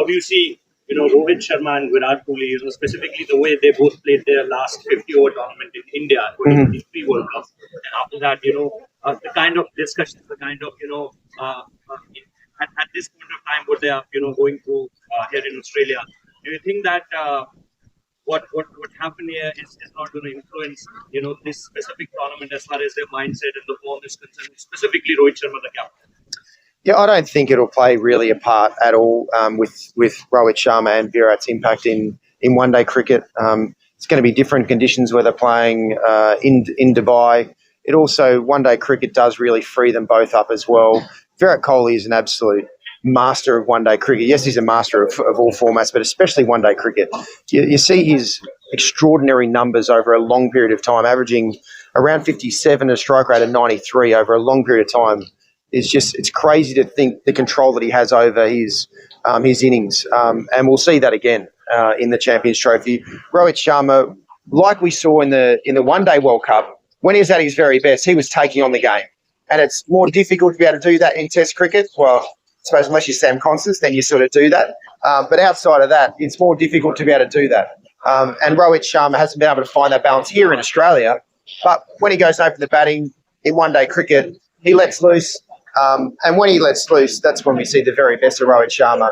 how do you see, Rohit Sharma and Virat Kohli, specifically the way they both played their last 50-over tournament in India, 2023 World Cup, and after that, the kind of discussions, the kind of, at this point of time, what they are, going through here in Australia. Do you think that what happened here is not going to influence, this specific tournament as far as their mindset and the form is concerned, specifically Rohit Sharma, the captain? Yeah, I don't think it'll play really a part at all with Rohit Sharma and Virat's impact in one-day cricket. It's going to be different conditions where they're playing in Dubai. It also, one-day cricket does really free them both up as well. Virat Kohli is an absolute master of one-day cricket. Yes, he's a master of all formats, but especially one-day cricket. You see his extraordinary numbers over a long period of time, averaging around 57, a strike rate of 93 over a long period of time. It's crazy to think the control that he has over his innings, and we'll see that again in the Champions Trophy. Rohit Sharma, like we saw in the One Day World Cup, when he was at his very best, he was taking on the game, and it's more difficult to be able to do that in Test cricket. Well, I suppose unless you're Sam Konstas, then you sort of do that. But outside of that, it's more difficult to be able to do that. And Rohit Sharma hasn't been able to find that balance here in Australia. But when he goes over the batting in one-day cricket, he lets loose. And when he lets loose, that's when we see the very best of Rohit Sharma.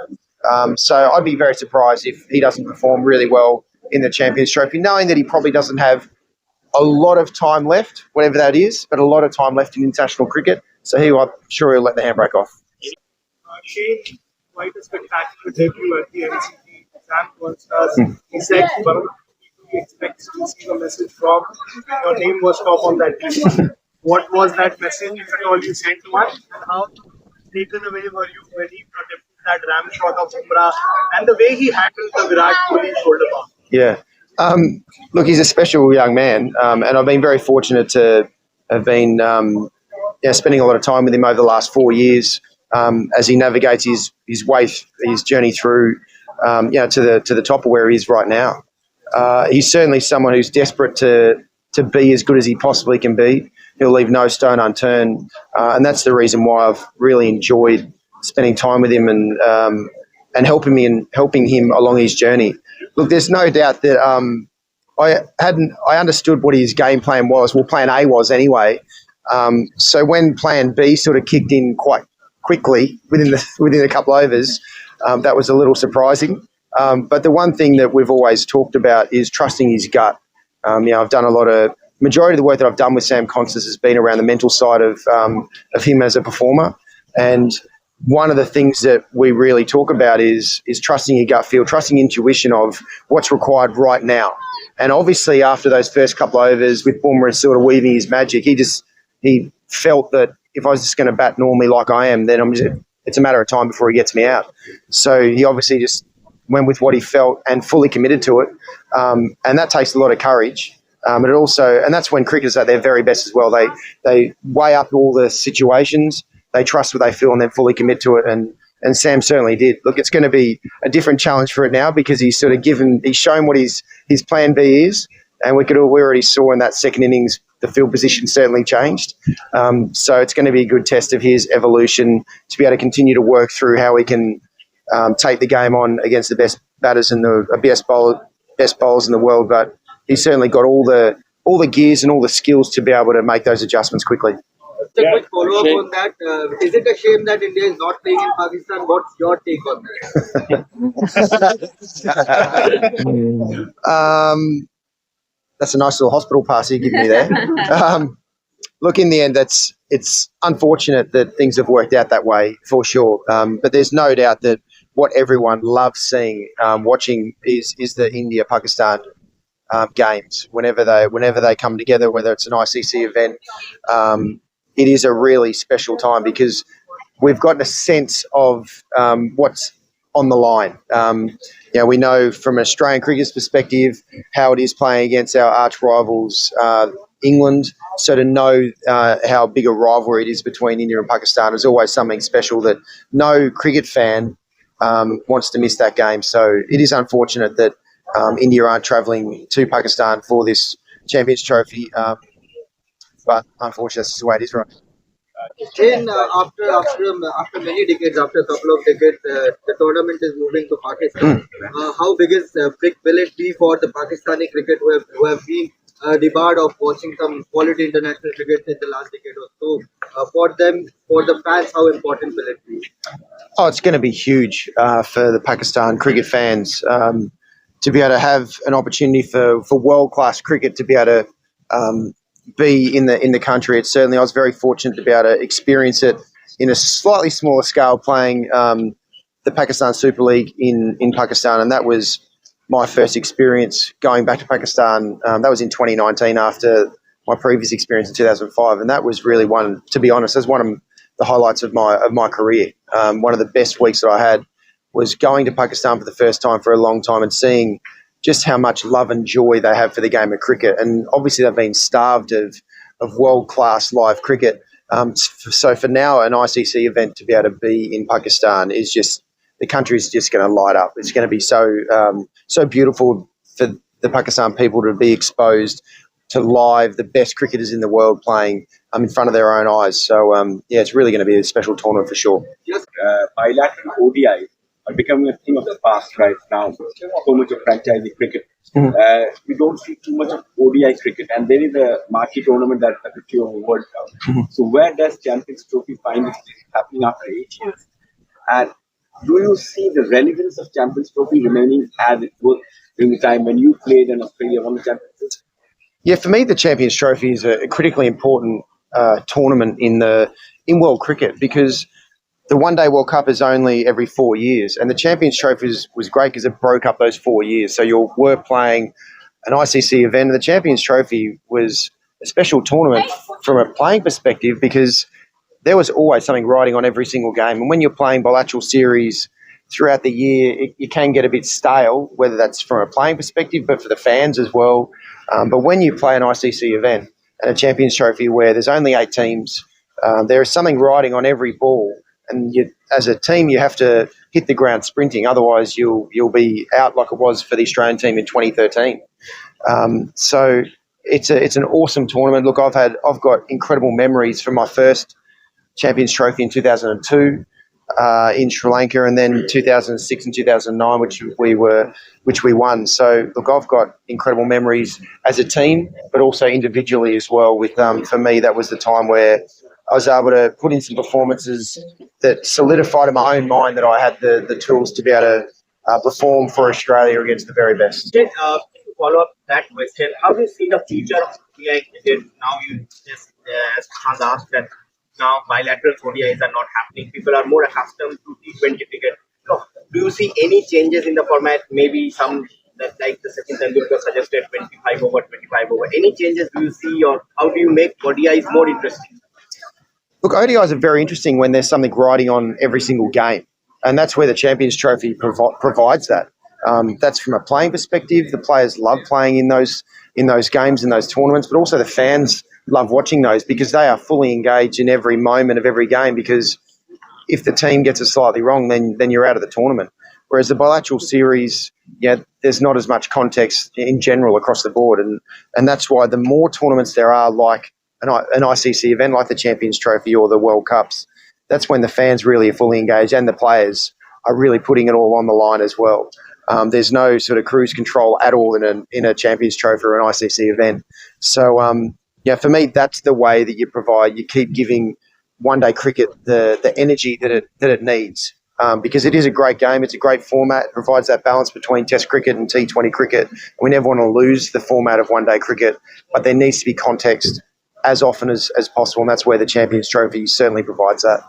So I'd be very surprised if he doesn't perform really well in the Champions Trophy, knowing that he probably doesn't have a lot of time left, whatever that is, but a lot of time left in international cricket. So I'm sure he'll let the handbrake off. Shane, quite a spectacular debut at the NCT. Sam Konstas, he said one of the people he expects to see a message from. Your name was top on that list. What was that message, if at all, you sent to us? And how taken away were you when he protected that ram shot of Bumrah and the way he handled the Virat Kohli shoulder bump? Yeah. Look, he's a special young man, and I've been very fortunate to have been spending a lot of time with him over the last 4 years as he navigates his journey through to the top of where he is right now. He's certainly someone who's desperate to be as good as he possibly can be. He'll leave no stone unturned, and that's the reason why I've really enjoyed spending time with him and helping him along his journey. Look, there's no doubt that I understood what his game plan was. Well, plan A was anyway. So when plan B sort of kicked in quite quickly within a couple of overs, that was a little surprising. But the one thing that we've always talked about is trusting his gut. I've done majority of the work that I've done with Sam Konstas has been around the mental side of him as a performer. And one of the things that we really talk about is trusting your gut feel, trusting intuition of what's required right now. And obviously after those first couple of overs with Bumrah sort of weaving his magic, he felt that if I was just going to bat normally like I am, then it's a matter of time before he gets me out. So he obviously just went with what he felt and fully committed to it. And that takes a lot of courage. And that's when cricketers are at their very best as well. They weigh up all the situations, they trust what they feel, and then fully commit to it. And Sam certainly did. Look, it's going to be a different challenge for it now because he's shown what his plan B is, and we already saw in that second innings the field position certainly changed. So it's going to be a good test of his evolution to be able to continue to work through how he can take the game on against the best batters and the best bowlers in the world. But he's certainly got all the gears and all the skills to be able to make those adjustments quickly. Just a quick follow-up on that. Is it a shame that India is not playing in Pakistan? What's your take on that? That's a nice little hospital pass you give me there. Look, in the end, it's unfortunate that things have worked out that way, for sure. But there's no doubt that what everyone loves seeing, watching, is the India-Pakistan games. Whenever they come together, whether it's an ICC event, it is a really special time because we've gotten a sense of what's on the line. We know from an Australian cricket's perspective how it is playing against our arch rivals, England. So to know how big a rivalry it is between India and Pakistan is always something special that no cricket fan wants to miss that game. So it is unfortunate that India aren't travelling to Pakistan for this Champions Trophy. But unfortunately, that's the way it is, right? Then after many decades, after a couple of decades, the tournament is moving to Pakistan. How big will it be for the Pakistani cricket who have been debarred of watching some quality international cricket in the last decade or so? For them, for the fans, how important will it be? Oh, it's going to be huge for the Pakistan cricket fans to be able to have an opportunity for world class cricket to be able to be in the country. It's certainly, I was very fortunate to be able to experience it in a slightly smaller scale, playing the Pakistan Super League in Pakistan, and that was my first experience going back to Pakistan. That was in 2019 after my previous experience in 2005, and that was really one, to be honest, that's one of the highlights of my career. One of the best weeks that I had was going to Pakistan for the first time for a long time and seeing just how much love and joy they have for the game of cricket. And obviously they've been starved of world-class live cricket. So for now, an ICC event to be able to be in Pakistan is just, the country is just going to light up. It's going to be so beautiful for the Pakistan people to be exposed to live the best cricketers in the world playing in front of their own eyes. So, yeah, it's really going to be a special tournament for sure. Yes, bilateral ODI are becoming a thing of the past right now. So much of franchisee cricket. We don't see too much of ODI cricket, and there is a marquee tournament that's the 50 over World Cup. So where does Champions Trophy find its place happening after 8 years? And do you see the relevance of Champions Trophy remaining as it was during the time when you played and Australia won the championship? Yeah, for me, the Champions Trophy is a critically important tournament in world cricket, because the One Day World Cup is only every 4 years, and the Champions Trophy was great because it broke up those 4 years. So you were playing an ICC event, and the Champions Trophy was a special tournament from a playing perspective because there was always something riding on every single game. And when you're playing bilateral series throughout the year, it can get a bit stale, whether that's from a playing perspective, but for the fans as well. But when you play an ICC event and a Champions Trophy where there's only 8 teams, there is something riding on every ball. And as a team, you have to hit the ground sprinting. Otherwise, you'll be out like it was for the Australian team in 2013. So it's an awesome tournament. Look, I've got incredible memories from my first Champions Trophy in 2002 in Sri Lanka, and then 2006 and 2009, which we won. So look, I've got incredible memories as a team, but also individually as well. With for me, that was the time where I was able to put in some performances that solidified in my own mind that I had the tools to be able to perform for Australia against the very best. To follow up that question, how do you see the future of ODI cricket? Now you just has asked that now bilateral ODIs are not happening. People are more accustomed to T20 cricket. So, do you see any changes in the format? Maybe some that, like the Sachin Tendulkar suggested, 25 over, 25 over. Any changes do you see, or how do you make ODIs more interesting? Look, ODIs are very interesting when there's something riding on every single game, and that's where the Champions Trophy provides that. That's from a playing perspective. The players love playing in those games, in those tournaments, but also the fans love watching those because they are fully engaged in every moment of every game, because if the team gets it slightly wrong, then you're out of the tournament. Whereas the bilateral series, yeah, there's not as much context in general across the board, and that's why the more tournaments there are, like an ICC event like the Champions Trophy or the World Cups, that's when the fans really are fully engaged and the players are really putting it all on the line as well. There's no sort of cruise control at all in a Champions Trophy or an ICC event. So, yeah, for me, that's the way that you keep giving one-day cricket the energy that it needs. Because it is a great game. It's a great format. It provides that balance between Test cricket and T20 cricket. We never want to lose the format of one-day cricket, but there needs to be context as often as possible, and that's where the Champions Trophy certainly provides that.